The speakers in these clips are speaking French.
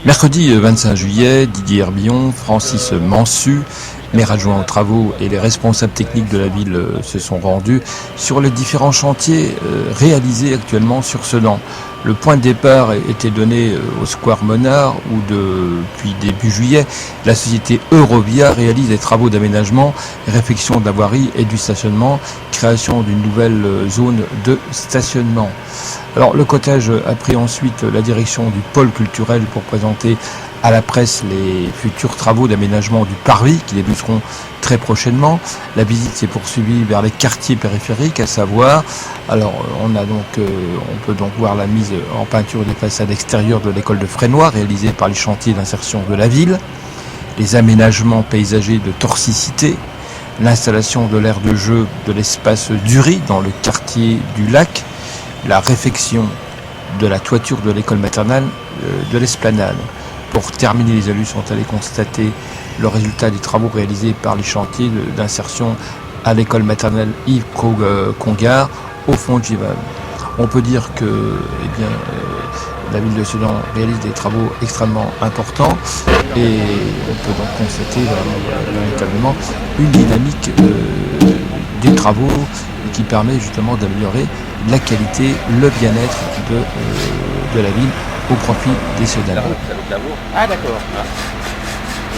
Mercredi 25 juillet, Didier Herbillon, Francis Mansu, maire adjoint aux travaux et les responsables techniques de la ville se sont rendus sur les différents chantiers réalisés actuellement sur Sedan. Le point de départ était donné au Square Monard où depuis début juillet, la société Eurovia réalise des travaux d'aménagement, réfection de la voirie et du stationnement, création d'une nouvelle zone de stationnement. Alors le cortège a pris ensuite la direction du pôle culturel pour présenter à la presse les futurs travaux d'aménagement du parvis qui débuteront très prochainement. La visite s'est poursuivie vers les quartiers périphériques, à savoir, alors on peut donc voir la mise en peinture des façades extérieures de l'école de Fresnoy réalisée par les chantiers d'insertion de la ville, les aménagements paysagers de Torcicité, l'installation de l'aire de jeu de l'espace Dury dans le quartier du Lac, la réfection de la toiture de l'école maternelle de l'Esplanade. Pour terminer, les élus sont allés constater le résultat des travaux réalisés par les chantiers d'insertion à l'école maternelle Yves Congar au fond de Gival. On peut dire que la ville de Sedan réalise des travaux extrêmement importants et on peut donc constater véritablement une dynamique des travaux qui permet justement d'améliorer la qualité, le bien-être de la ville au profit des Sedanais. Ah d'accord.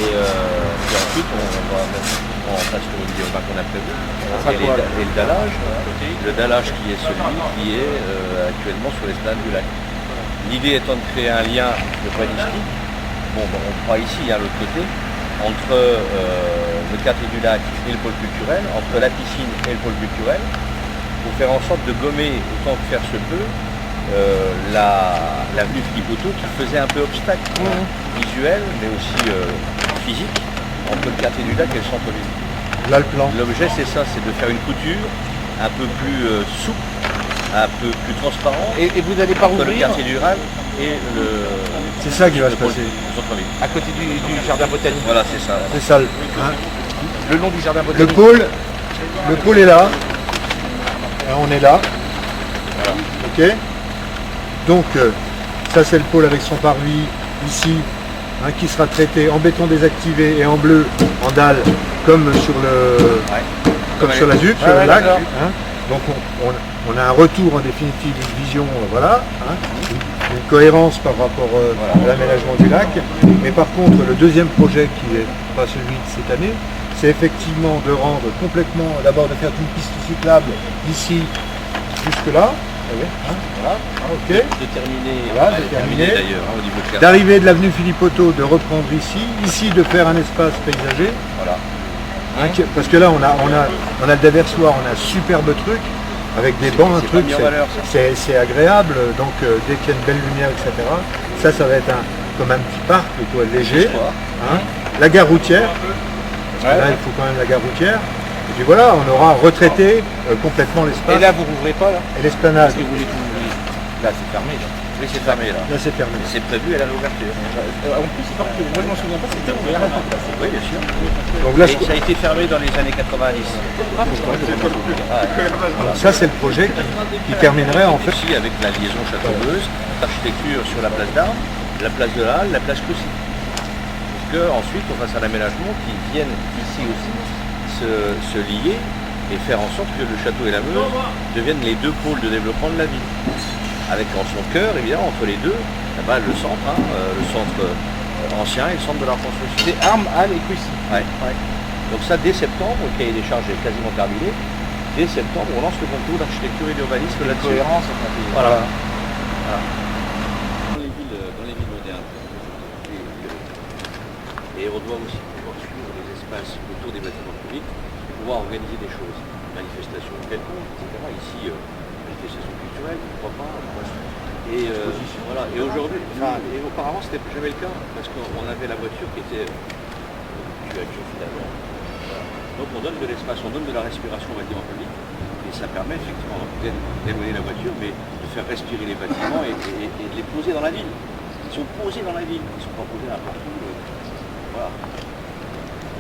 Et ensuite on va mettre en place le vidéobac qu'on a prévu. Et le dallage. Le dallage qui est celui qui est actuellement sur l'esplanade du lac. L'idée étant de créer un lien urbanistique. On prend ici à l'autre côté, entre le quartier du lac et le pôle culturel, entre la piscine et le pôle culturel, pour faire en sorte de gommer autant que faire se peut l'avenue Philippe Auto qui faisait un peu obstacle visuel mais aussi physique entre le quartier du lac et le centre-ville. Là le plan. L'objet c'est ça, c'est de faire une couture un peu plus souple, un peu plus transparent Et vous n'allez pas entre rouvrir le quartier du Rail et le... C'est ça qui va se passer. centre-ville. À côté du jardin botanique. Voilà, c'est ça. C'est ça. Le long du jardin Le botanique. pôle est là. Là, on est là. Voilà. Ok. Donc ça c'est le pôle avec son parvis ici, qui sera traité en béton désactivé et en bleu, en dalle, comme sur sur la ZUP, sur le lac. Donc on a un retour en définitive, une vision, une cohérence par rapport à l'aménagement du lac. Mais par contre, le deuxième projet qui n'est pas celui de cette année, c'est effectivement de rendre complètement, d'abord de faire une piste cyclable d'ici jusque là. Ok. De terminer d'ailleurs au niveau de d'arriver de l'avenue Philippe Auto, de reprendre ici de faire un espace paysager. Voilà. Parce que là on a le déversoir, on a un superbe truc avec des bancs, un truc, c'est agréable, donc dès qu'il y a une belle lumière, etc. Ça va être comme un petit parc quoi, léger. La gare routière, là il faut quand même la gare routière. Et puis voilà, on aura retraité complètement l'espace. Et là vous rouvrez pas là? Et l'esplanade. Parce que vous voulez tout ouvrir. Là c'est fermé là. Oui c'est fermé là. Là c'est fermé. C'est prévu à l'ouverture. En plus, moi je m'en souviens pas, c'était ouvert. Oui bien sûr. Donc là, ça a été fermé dans les années 90. ça c'est le projet qui terminerait en fait. Aussi avec la liaison Châteaumeuse, l'architecture sur la place d'Armes, la place de la Halle, la place Coucy. Pour qu'ensuite on fasse un aménagement qui vienne ici aussi se lier et faire en sorte que le château et la Meuse deviennent les deux pôles de développement de la ville. Avec en son cœur, évidemment, entre les deux, le centre ancien et le centre de la reconstruction. C'est Armes, Halle et Coucy. Ouais. Donc ça, dès septembre, le cahier des charges est quasiment terminé. Dès septembre, on lance le concours d'architecture et d'urbanisme là-dessus. Cohérence. Voilà. Dans les villes modernes. Et on doit aussi pouvoir suivre les espaces autour des bâtiments publics, pouvoir organiser des choses, manifestations quelconques, etc. Ici, manifestations culturelles, pourquoi pas. Et voilà. Et aujourd'hui, et auparavant, c'était jamais le cas, parce qu'on avait la voiture qui était finalement. Donc on donne de l'espace, on donne de la respiration aux bâtiments publics, et ça permet effectivement d'éloigner la voiture, mais de faire respirer les bâtiments et de les poser dans la ville. Ils sont posés dans la ville, ils ne sont pas posés n'importe où. Voilà.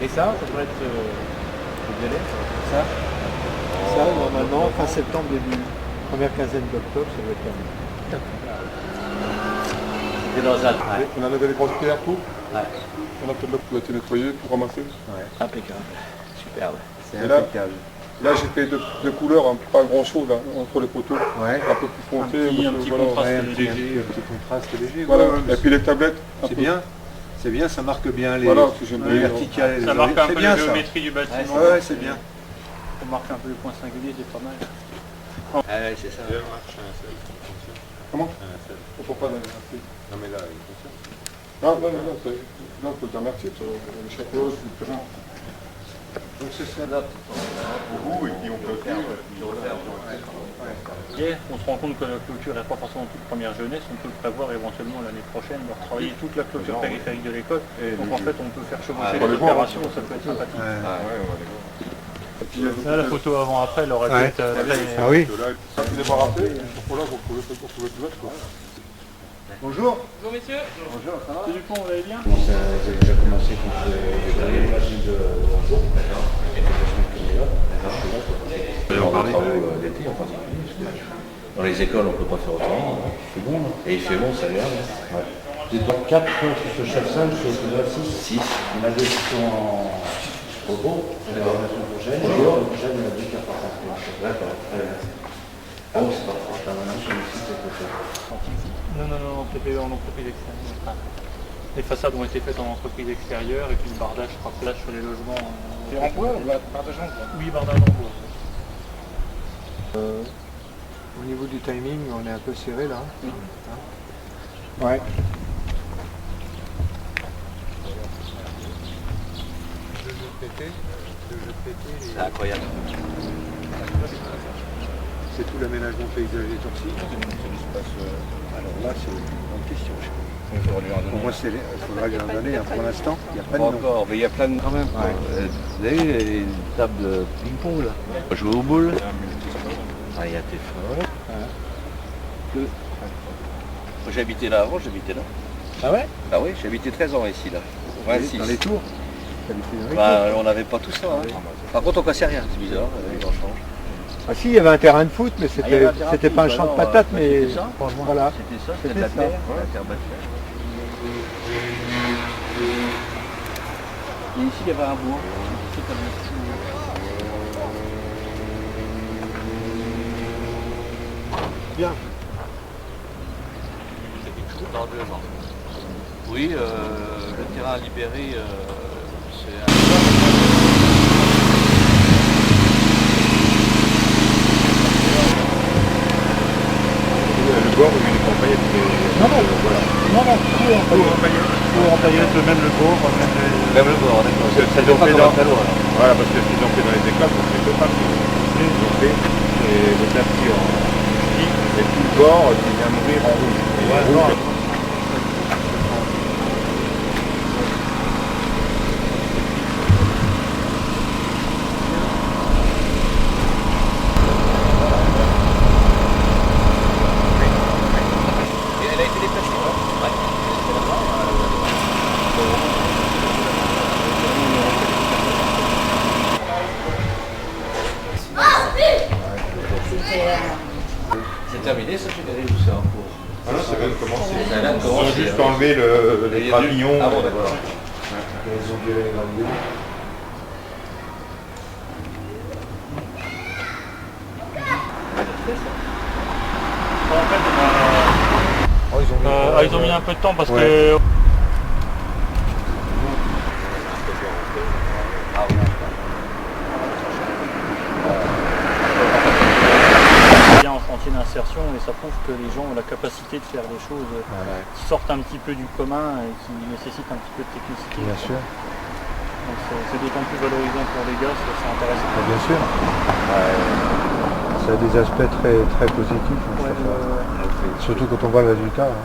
Et ça doit être le délai, ça Normalement, fin septembre, début, première quinzaine d'octobre, ça doit être terminé. C'est dans un... On enlevait les grosses pierres, tout. Ouais. On a peut-être tout été nettoyé, tout ramassé. Impeccable. Superbe. C'est Et là- impeccable. Là, j'ai fait deux couleurs, hein, pas grand-chose là, entre les poteaux. Ouais. Un peu plus foncé. Un petit contraste Ouais, un petit léger. contraste léger. Voilà. Ouais, Et puis les tablettes. un c'est peu- bien. C'est bien, ça marque bien les, Voilà, que j'aime les bien. verticales. Ça marque un C'est peu bien la ça. géométrie du bâtiment. Ouais, c'est bien. Ça marque un peu le point singulier, c'est pas mal. Ah ouais, c'est ça. Comment Pourquoi pas merci. Non mais là, il fonctionne. Ah, non, on peut le dire merci, les chapeaux, c'est bien. Donc ce serait là Pour vous, et puis on peut faire. Et on se rend compte que la clôture n'est pas forcément toute première jeunesse, on peut prévoir éventuellement l'année prochaine de retravailler toute la clôture périphérique de l'école. Donc en fait on peut faire chevaucher on les les voit, opérations, ça peut être sympathique. Et puis, Là la photo avant-après elle aurait pu Ouais. être très... Ah oui. là, ça c'est débarrassé, pour là, vous pouvez tout mettre, quoi. Bonjour. Bonjour messieurs. Bonjour, ça va? Du coup vous allez bien? Ça a déjà commencé quand j'ai l'imagine de bonjour, d'accord, et de la semaine que j'ai là, je suis là pour les travaux d'été en particulier, parce que dans les écoles on ne peut pas faire autrement, hein. Il fait bon, là. Et il fait bon, c'est agréable. Hein. Ouais. Vous êtes donc 4 sur ce chef-salle, c'est 6. Il y en a 2 qui sont en repos, c'est la formation pour Gênes, et Gênes, il y en a 2 qui repartent en stage. D'accord, très bien. Bon, c'est pas trop permanent sur le site, c'est quelque chose. Non, c'était en entreprise extérieure. Enfin, les façades ont été faites en entreprise extérieure et puis le bardage sera place sur les logements. C'est en bois, bardage en bois. Oui, bardage en bois. Au niveau du timing, on est un peu serré là. Hein. Ouais. C'est incroyable. C'est tout l'aménagement paysager Torcy. Alors là, c'est une grande question. Pour moi, il faudra lui en donner. Hein. Pour l'instant, il n'y a pas de Pas nom. encore, mais il y a plein de... Quand même. Vous avez vu, une table de ping-pong là. On va jouer aux boules. Ah, il y a téléphone. Moi, j'habitais là avant, j'habitais là. Ah ouais? Ah oui, j'ai habité 13 ans ici là. 26. Dans les tours. Bah, on n'avait pas tout ça. Hein. Par contre, on cassait rien, c'est bizarre, les gens changent. Ah si, il y avait un terrain de foot, mais Ah, il y avait un terrain de c'était foot, pas un bah champ de non, patates, bah, mais c'était ça. voilà. C'était ça, c'était de la C'était ça. terre, la terre battue. Et ici, il y avait un bois. C'est comme un petit Bien. dans 2 ans. Oui, le terrain libéré, c'est un... Le bord, il est pas paillette, mais... Tout en paillettes, même le bord, Même le bord, d'accord. C'est pas fait comme dans... un tableau, alors. Voilà, parce que ce qu'ils ont fait dans les écoles, c'est deux parties. Ils ont fait le tapis en ski et tout le bord qui vient mourir en rouge. Et rouge. Elle a été déplacée. C'est terminé, ça, j'ai gagné tout ça en cours. Ah non, c'est bien de commencer. Ça a l'air de Ils ont commencer, juste hein. enlevé les gravillons. Ah bon, d'accord. Ils ont viré les gravillons. En fait, ils ont mis un peu de temps parce que... Bien en chantier d'insertion et ça prouve que les gens ont la capacité de faire des choses qui sortent un petit peu du commun et qui nécessitent un petit peu de technicité. Bien sûr. Donc c'est d'autant plus valorisant pour les gars, c'est intéressant. Bien sûr. Ça a des aspects très, très positifs. hein, Ouais, ça. Surtout quand on voit le résultat. Hein.